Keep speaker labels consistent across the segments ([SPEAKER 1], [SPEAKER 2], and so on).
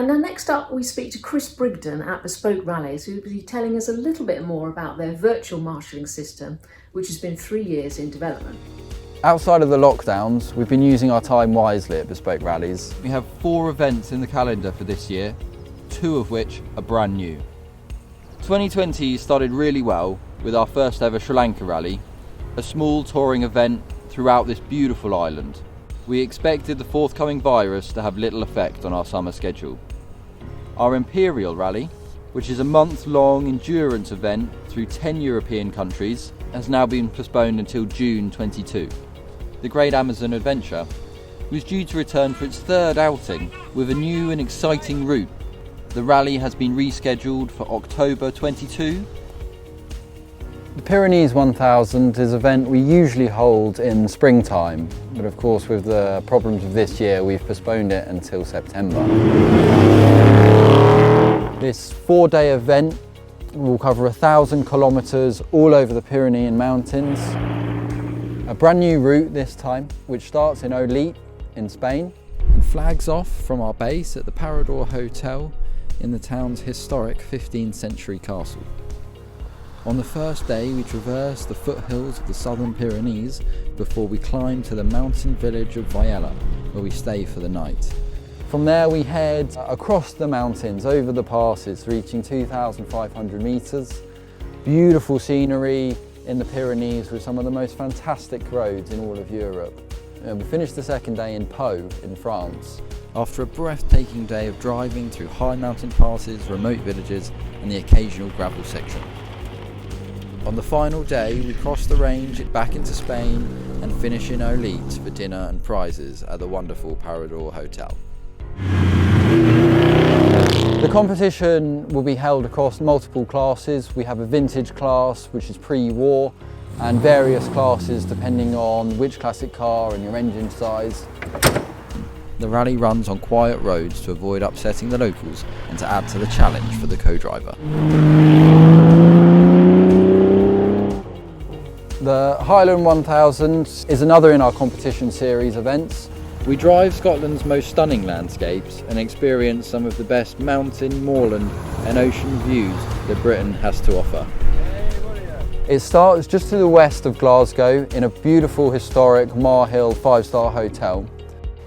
[SPEAKER 1] And then next up we speak to Chris Bridgen at Bespoke Rallies, who will be telling us a little bit more about their virtual marshalling system, which has been 3 years in development.
[SPEAKER 2] Outside of the lockdowns, we've been using our time wisely at Bespoke Rallies.
[SPEAKER 3] We have 4 events in the calendar for this year, 2 of which are brand new. 2020 started really well with our first ever Sri Lanka rally, a small touring event throughout this beautiful island. We expected the forthcoming virus to have little effect on our summer schedule. Our Imperial Rally, which is a month-long endurance event through 10 European countries, has now been postponed until June 22. The Great Amazon Adventure was due to return for its 3rd outing with a new and exciting route. The rally has been rescheduled for October 22.
[SPEAKER 2] The Pyrenees 1000 is an event we usually hold in springtime, but of course with the problems of this year we've postponed it until September. This 4-day event will cover 1,000 kilometres all over the Pyrenean Mountains. A brand new route this time, which starts in Olite in Spain
[SPEAKER 3] And flags off from our base at the Parador Hotel in the town's historic 15th century castle. On the first day we traverse the foothills of the southern Pyrenees before we climb to the mountain village of Viella, where we stay for the night.
[SPEAKER 2] From there we head across the mountains, over the passes, reaching 2,500 metres. Beautiful scenery in the Pyrenees with some of the most fantastic roads in all of Europe. We finished the second day in Pau in France.
[SPEAKER 3] After a breathtaking day of driving through high mountain passes, remote villages and the occasional gravel section. On the final day we cross the range back into Spain and finish in Olite for dinner and prizes at the wonderful Parador Hotel.
[SPEAKER 2] The competition will be held across multiple classes. We have a vintage class which is pre-war and various classes depending on which classic car and your engine size.
[SPEAKER 3] The rally runs on quiet roads to avoid upsetting the locals and to add to the challenge for the co-driver.
[SPEAKER 2] The Highland 1000 is another in our competition series events.
[SPEAKER 3] We drive Scotland's most stunning landscapes and experience some of the best mountain, moorland and ocean views that Britain has to offer.
[SPEAKER 2] It starts just to the west of Glasgow in a beautiful historic Marhill 5-star hotel.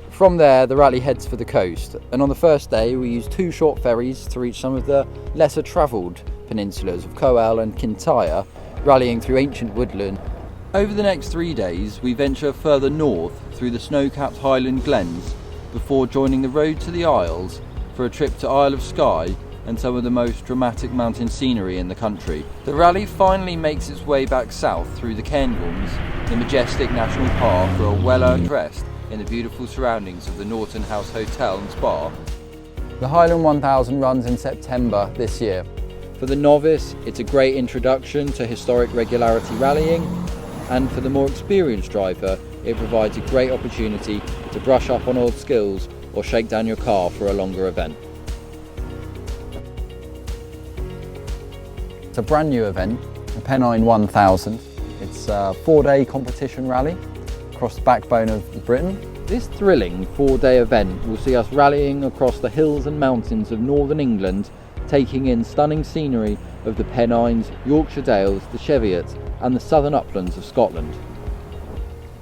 [SPEAKER 3] From there the rally heads for the coast, and on the first day we use 2 short ferries to reach some of the lesser travelled peninsulas of Coel and Kintyre, rallying through ancient woodland. Over the next 3 days we venture further north through the snow-capped Highland glens before joining the road to the Isles for a trip to Isle of Skye and some of the most dramatic mountain scenery in the country. The rally finally makes its way back south through the Cairngorms, the majestic national park, for a well-earned rest in the beautiful surroundings of the Norton House Hotel and Spa.
[SPEAKER 2] The Highland 1000 runs in September this year.
[SPEAKER 3] For the novice, it's a great introduction to historic regularity rallying, and for the more experienced driver, it provides a great opportunity to brush up on old skills or shake down your car for a longer event.
[SPEAKER 2] It's a brand new event, the Penryn 1000. It's a 4-day competition rally across the backbone of Britain.
[SPEAKER 3] This thrilling 4-day event will see us rallying across the hills and mountains of northern England, taking in stunning scenery of the Pennines, Yorkshire Dales, the Cheviot and the southern uplands of Scotland.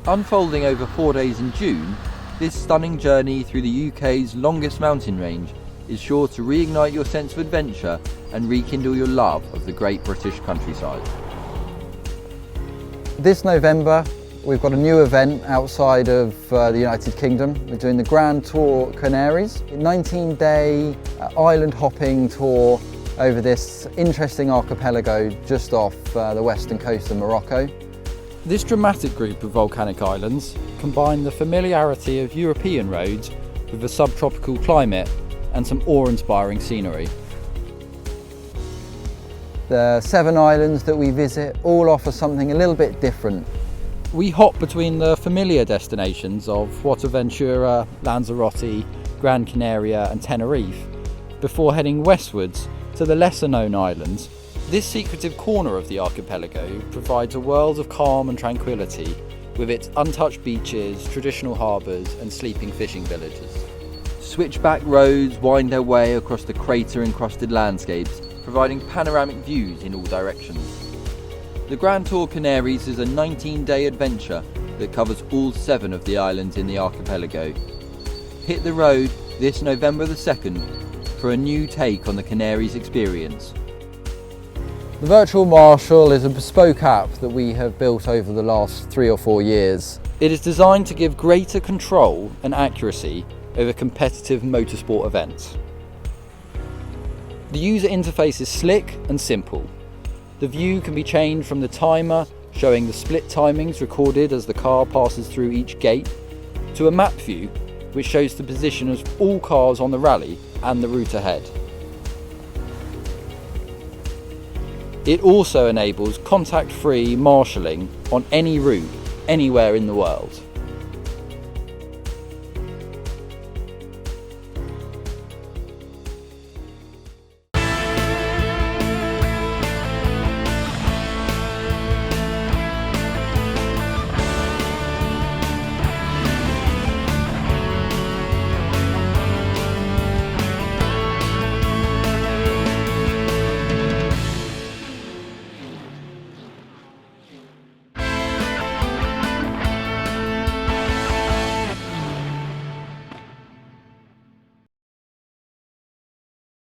[SPEAKER 3] Unfolding over 4 days in June, this stunning journey through the UK's longest mountain range is sure to reignite your sense of adventure and rekindle your love of the great British countryside.
[SPEAKER 2] This November we've got a new event outside of the United Kingdom. We're doing the Grand Tour Canarias, a 19-day island hopping tour over this interesting archipelago just off the western coast of Morocco.
[SPEAKER 3] This dramatic group of volcanic islands combine the familiarity of European roads with a subtropical climate and some awe-inspiring scenery.
[SPEAKER 2] The 7 islands that we visit all offer something a little bit different.
[SPEAKER 3] We hop between the familiar destinations of Fuerteventura, Lanzarote, Gran Canaria and Tenerife before heading westwards to the lesser known islands. This secretive corner of the archipelago provides a world of calm and tranquility with its untouched beaches, traditional harbours and sleeping fishing villages. Switchback roads wind their way across the crater-encrusted landscapes, providing panoramic views in all directions. The Grand Tour Canaries is a 19-day adventure that covers all 7 of the islands in the archipelago. Hit the road this November the 2nd for a new take on the Canaries experience.
[SPEAKER 2] The Virtual Marshal is a bespoke app that we have built over the last 3 or 4 years.
[SPEAKER 3] It is designed to give greater control and accuracy over competitive motorsport events. The user interface is slick and simple. The view can be changed from the timer showing the split timings recorded as the car passes through each gate to a map view which shows the position of all cars on the rally and the route ahead. It also enables contact-free marshalling on any route, anywhere in the world.